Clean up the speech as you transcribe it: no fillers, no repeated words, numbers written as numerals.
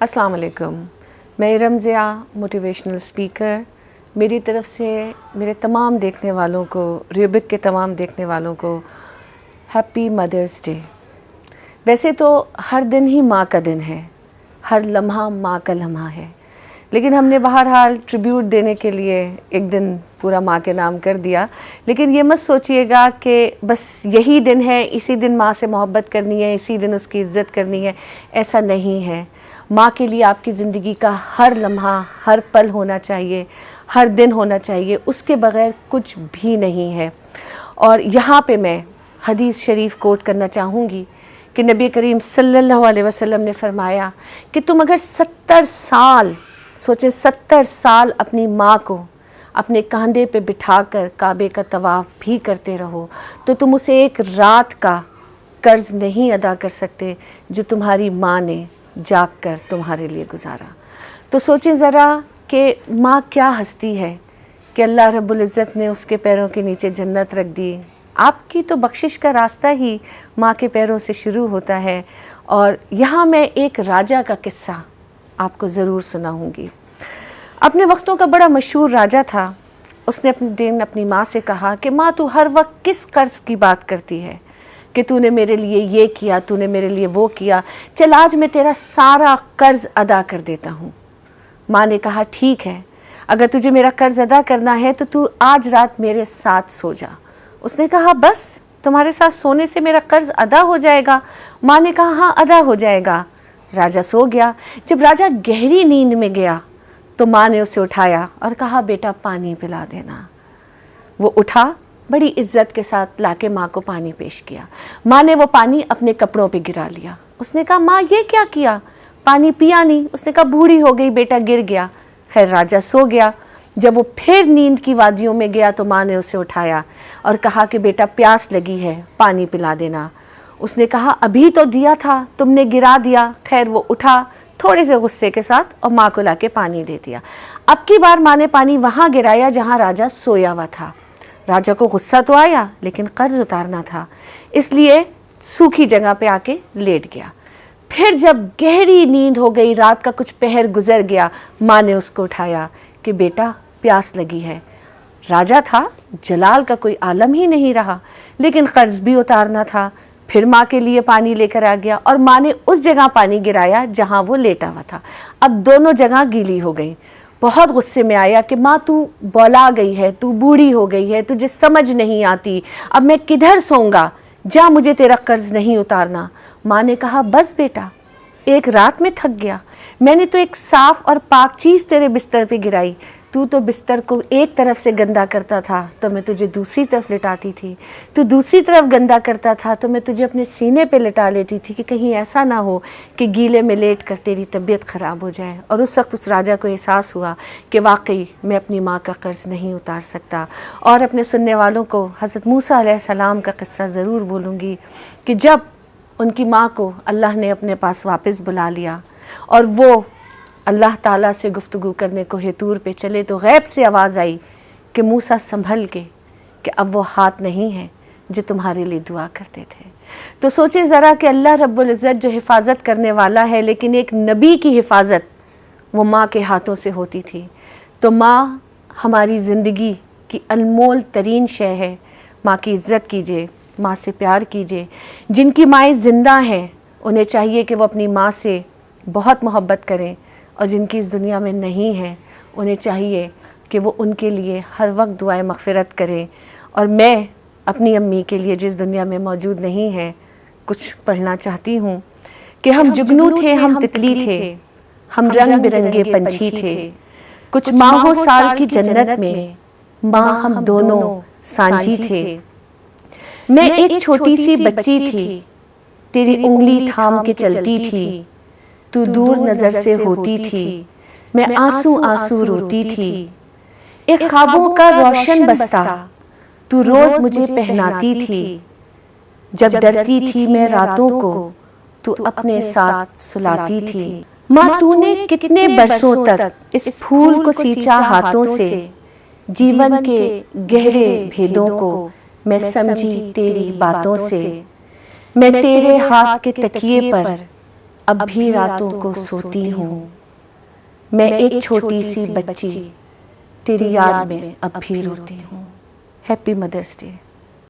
अस्सलाम वालेकुम। मैं रमज़िया मोटिवेशनल स्पीकर। मेरी तरफ से मेरे तमाम देखने वालों को, रूबिक के तमाम देखने वालों को हैप्पी मदर्स डे। वैसे तो हर दिन ही माँ का दिन है, हर लम्हा माँ का लम्हा है, लेकिन हमने बहरहाल ट्रिब्यूट देने के लिए एक दिन पूरा माँ के नाम कर दिया। लेकिन ये मत सोचिएगा कि बस यही दिन है, इसी दिन माँ से मोहब्बत करनी है, इसी दिन उसकी इज़्ज़त करनी है। ऐसा नहीं है। माँ के लिए आपकी ज़िंदगी का हर लम्हा, हर पल होना चाहिए, हर दिन होना चाहिए, उसके बग़ैर कुछ भी नहीं है। और यहाँ पे मैं हदीस शरीफ कोट करना चाहूँगी कि नबी करीम सल्लल्लाहु अलैहि वसल्लम ने फरमाया कि तुम अगर 70 साल, सोचें 70 साल अपनी माँ को अपने कंधे पे बिठाकर काबे का तवाफ़ भी करते रहो तो तुम उसे एक रात का कर्ज़ नहीं अदा कर सकते जो तुम्हारी माँ ने जाग कर तुम्हारे लिए गुजारा। तो सोचें ज़रा कि माँ क्या हस्ती है कि अल्लाह रब्बुल इज़्ज़त ने उसके पैरों के नीचे जन्नत रख दी। आपकी तो बख्शिश का रास्ता ही माँ के पैरों से शुरू होता है। और यहाँ मैं एक राजा का किस्सा आपको ज़रूर सुनाऊँगी। अपने वक्तों का बड़ा मशहूर राजा था। उसने अपने दिन अपनी माँ से कहा कि माँ, तू हर वक्त किस कर्ज़ की बात करती है कि तूने मेरे लिए ये किया, तूने मेरे लिए वो किया, चल आज मैं तेरा सारा कर्ज़ अदा कर देता हूँ। माँ ने कहा ठीक है, अगर तुझे मेरा कर्ज़ अदा करना है तो तू आज रात मेरे साथ सो जा। उसने कहा बस तुम्हारे साथ सोने से मेरा कर्ज़ अदा हो जाएगा? माँ ने कहा हाँ, अदा हो जाएगा। राजा सो गया। जब राजा गहरी नींद में गया तो माँ ने उसे उठाया और कहा बेटा पानी पिला देना। वो उठा, बड़ी इज्जत के साथ लाके माँ को पानी पेश किया। माँ ने वो पानी अपने कपड़ों पे गिरा लिया। उसने कहा माँ ये क्या किया? पानी पिया नहीं। उसने कहा बूढ़ी हो गई बेटा, गिर गया। खैर राजा सो गया। जब वो फिर नींद की वादियों में गया तो माँ ने उसे उठाया और कहा कि बेटा प्यास लगी है, पानी पिला देना। उसने कहा अभी तो दिया था, तुमने गिरा दिया। खैर वो उठा थोड़े से गुस्से के साथ और माँ को लाके पानी दे दिया। अब की बार माँ ने पानी वहाँ गिराया जहाँ राजा सोया हुआ था। राजा को गुस्सा तो आया लेकिन कर्ज़ उतारना था, इसलिए सूखी जगह पे आके लेट गया। फिर जब गहरी नींद हो गई, रात का कुछ पहर गुजर गया, माँ ने उसको उठाया कि बेटा प्यास लगी है। राजा था, जलाल का कोई आलम ही नहीं रहा, लेकिन कर्ज़ भी उतारना था। फिर माँ के लिए पानी लेकर आ गया और माँ ने उस जगह पानी गिराया जहाँ वो लेटा हुआ था। अब दोनों जगह गीली हो गई। बहुत गुस्से में आया कि माँ तू बौला गई है, तू बूढ़ी हो गई है, तुझे समझ नहीं आती, अब मैं किधर सोऊंगा, जा मुझे तेरा कर्ज़ नहीं उतारना। माँ ने कहा बस बेटा, एक रात में थक गया, मैंने तो एक साफ़ और पाक चीज़ तेरे बिस्तर पे गिराई, तू तो बिस्तर को एक तरफ से गंदा करता था तो मैं तुझे दूसरी तरफ लिटाती थी, तू दूसरी तरफ गंदा करता था तो मैं तुझे अपने सीने पे लिटा लेती थी कि कहीं ऐसा ना हो कि गीले में लेट कर तेरी तबीयत ख़राब हो जाए। और उस वक्त उस राजा को एहसास हुआ कि वाकई मैं अपनी माँ का कर्ज़ नहीं उतार सकता। और अपने सुनने वालों को हज़रत मूसा अलैहिस्सलाम का किस्सा ज़रूर बोलूँगी कि जब उनकी माँ को अल्लाह ने अपने पास वापस बुला लिया और वो अल्लाह ताला से गुफ्तगू करने को हेतूर पे चले तो गैब से आवाज़ आई कि मूसा संभल के कि अब वो हाथ नहीं है जो तुम्हारे लिए दुआ करते थे। तो सोचें ज़रा कि अल्लाह रब्बुल इज़्ज़त जो हिफाजत करने वाला है, लेकिन एक नबी की हिफाजत वो माँ के हाथों से होती थी। तो माँ हमारी ज़िंदगी की अनमोल तरीन शय है। माँ की इज़्ज़त कीजिए, माँ से प्यार कीजिए। जिनकी माएँ ज़िंदा हैं उन्हें चाहिए कि वो अपनी माँ से बहुत मोहब्बत करें, और जिनकी इस दुनिया में नहीं है उन्हें चाहिए कि वो उनके लिए हर वक्त दुआएं मग़फ़िरत करें। और मैं अपनी अम्मी के लिए जिस दुनिया में मौजूद नहीं है कुछ पढ़ना चाहती हूँ कि हम जुगनू थे, हम तितली थे, हम रंग बिरंगे पंछी थे, कुछ माहों साल की जन्नत में माँ हम दोनों सांझी थे। मैं एक छोटी सी बच्ची थी, तेरी उंगली थाम के चलती थी, तू दूर नज़र से होती थी, मैं आंसू आंसू रोती थी। एक ख्वाबों का रोशन बस्ता तू रोज़ मुझे पहनाती थी, जब डरती थी मैं रातों को तू अपने साथ सुलाती थी। माँ तूने कितने बरसों तक इस फूल को सींचा हाथों से, जीवन के गहरे भेदों को मैं समझी तेरी बातों से। मैं तेरे हाथ के तकिए पर اب بھی راتوں کو سوتی ہوں، میں ایک چھوٹی سی بچی تیری یاد میں اب بھی روتی ہوں۔ ہیپی مدرس ڈے۔